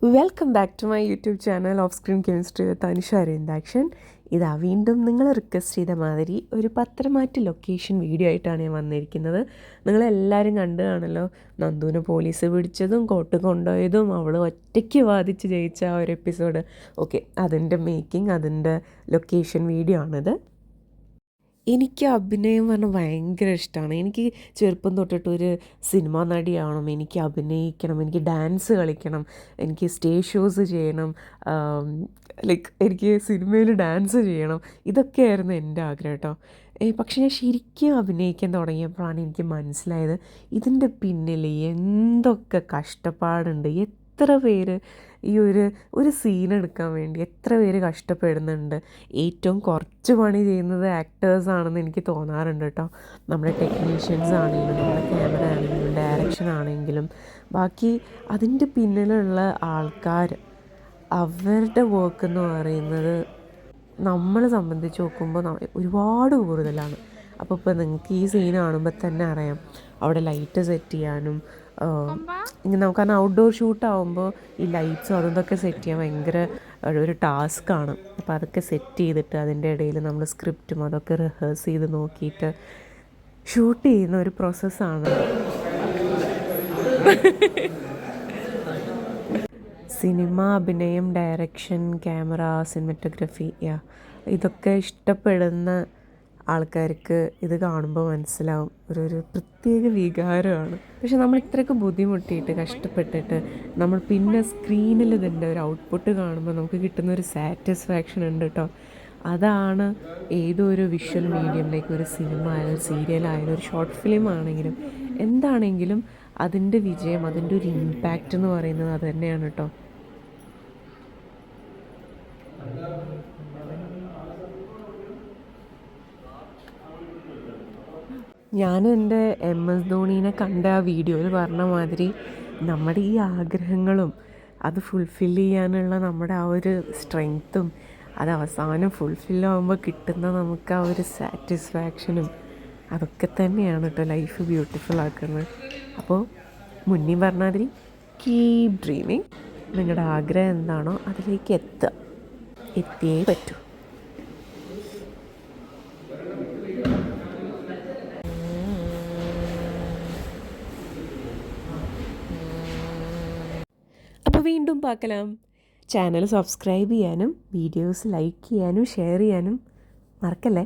Welcome back to my YouTube channel of screen chemistry with Anusha Aravindakshan. ഇതാ വീണ്ടും നിങ്ങൾ request ചെയ്ത മാതിരി ഒരു പത്രമാറ്റ് ലൊക്കേഷൻ വീഡിയോ ആയിട്ടാണ് ഞാൻ വന്നിരിക്കുന്നത്. നിങ്ങളെല്ലാവരും കണ്ടു കാണല്ലോ, നന്ദുവിനെ പോലീസ് പിടിച്ചതും കോട്ട് കൊണ്ടുപോയതും അവൾ ഒറ്റയ്ക്ക് വാദിച്ച് ജയിച്ച ആ ഒരു എപ്പിസോഡ്. ഓക്കെ, അതിൻ്റെ മേക്കിംഗ്, അതിൻ്റെ ലൊക്കേഷൻ വീഡിയോ ആണിത്. എനിക്ക് അഭിനയം പറഞ്ഞാൽ ഭയങ്കര ഇഷ്ടമാണ്. എനിക്ക് ചെറുപ്പം തൊട്ടിട്ടൊരു സിനിമാ നടിയാവണം, എനിക്ക് അഭിനയിക്കണം, എനിക്ക് ഡാൻസ് കളിക്കണം, എനിക്ക് സ്റ്റേജ് ഷോസ് ചെയ്യണം, എനിക്ക് സിനിമയിൽ ഡാൻസ് ചെയ്യണം. ഇതൊക്കെയായിരുന്നു എൻ്റെ ആഗ്രഹം കേട്ടോ. പക്ഷെ ഞാൻ ശരിക്കും അഭിനയിക്കാൻ തുടങ്ങിയപ്പോഴാണ് എനിക്ക് മനസ്സിലായത് ഇതിൻ്റെ പിന്നിൽ എന്തൊക്കെ കഷ്ടപ്പാടുണ്ട്. എത്ര പേര് ഈ ഒരു സീൻ എടുക്കാൻ വേണ്ടി എത്ര പേര് കഷ്ടപ്പെടുന്നുണ്ട്. ഏറ്റവും കുറച്ച് പണി ചെയ്യുന്നത് ആക്ടേഴ്സാണെന്ന് എനിക്ക് തോന്നാറുണ്ട് കേട്ടോ. നമ്മുടെ ടെക്നീഷ്യൻസ് ആണെങ്കിലും, നമ്മുടെ ക്യാമറ ആണെങ്കിലും, ഡയറക്ഷൻ ആണെങ്കിലും, ബാക്കി അതിൻ്റെ പിന്നിലുള്ള ആൾക്കാർ, അവരുടെ വർക്ക് എന്ന് പറയുന്നത് നമ്മളെ സംബന്ധിച്ച് നോക്കുമ്പോൾ ഒരുപാട് കൂടുതലാണ്. അപ്പോൾ നിങ്ങൾക്ക് ഈ സീൻ കാണുമ്പോൾ തന്നെ അറിയാം, അവിടെ ലൈറ്റ് സെറ്റ് ചെയ്യാനും ഇങ്ങനെ കാരണം ഔട്ട്ഡോർ ഷൂട്ടാകുമ്പോൾ ഈ ലൈറ്റ്സും അതൊക്കെ സെറ്റ് ചെയ്യാൻ ഭയങ്കര ഒരു ടാസ്ക്കാണ്. അപ്പോൾ അതൊക്കെ സെറ്റ് ചെയ്തിട്ട് അതിൻ്റെ ഇടയിൽ നമ്മൾ സ്ക്രിപ്റ്റും അതൊക്കെ റിഹേഴ്സ് ചെയ്ത് നോക്കിയിട്ട് ഷൂട്ട് ചെയ്യുന്ന ഒരു പ്രോസസ്സാണ്. സിനിമ, അഭിനയം, ഡയറക്ഷൻ, ക്യാമറ, സിനിമറ്റോഗ്രഫി, ഇതൊക്കെ ഇഷ്ടപ്പെടുന്ന ആൾക്കാർക്ക് ഇത് കാണുമ്പോൾ മനസ്സിലാവും ഒരു പ്രത്യേക വികാരമാണ്. പക്ഷെ നമ്മൾ ഇത്രയൊക്കെ ബുദ്ധിമുട്ടിയിട്ട് കഷ്ടപ്പെട്ടിട്ട് നമ്മൾ പിന്നെ സ്ക്രീനിൽ ഇതിൻ്റെ ഒരു ഔട്ട്പുട്ട് കാണുമ്പോൾ നമുക്ക് കിട്ടുന്നൊരു സാറ്റിസ്ഫാക്ഷൻ ഉണ്ട് കേട്ടോ. അതാണ് ഏതൊരു വിഷ്വൽ മീഡിയത്തിലേക്ക്, ഒരു സിനിമ ആയാലും സീരിയലായാലും ഒരു ഷോർട്ട് ഫിലിം ആണെങ്കിലും എന്താണെങ്കിലും അതിൻ്റെ വിജയം, അതിൻ്റെ ഒരു ഇമ്പാക്റ്റ് എന്ന് പറയുന്നത് അത് തന്നെയാണ് കേട്ടോ. ഞാനും എൻ്റെ MS ധോണീനെ കണ്ട ആ വീഡിയോയിൽ പറഞ്ഞ മാതിരി നമ്മുടെ ഈ ആഗ്രഹങ്ങളും അത് ഫുൾഫിൽ ചെയ്യാനുള്ള നമ്മുടെ ആ ഒരു സ്ട്രെങ്ത്തും അത് അവസാനം ഫുൾഫില്ലാകുമ്പോൾ കിട്ടുന്ന നമുക്ക് ആ ഒരു സാറ്റിസ്ഫാക്ഷനും അതൊക്കെ തന്നെയാണ് കേട്ടോ ലൈഫ് ബ്യൂട്ടിഫുൾ ആക്കുന്നത്. അപ്പോൾ മുന്നേ പറഞ്ഞ മാതിരി കീപ് ഡ്രീമിങ്. നിങ്ങളുടെ ആഗ്രഹം എന്താണോ അതിലേക്ക് എത്തിയേ പറ്റൂ. അപ്പോൾ വീണ്ടും பார்க்கலாம். ചാനൽ സബ്സ്ക്രൈബ് ചെയ്യാനും വീഡിയോസ് ലൈക്ക് ചെയ്യാനും ഷെയർ ചെയ്യാനും മറക്കല്ലേ.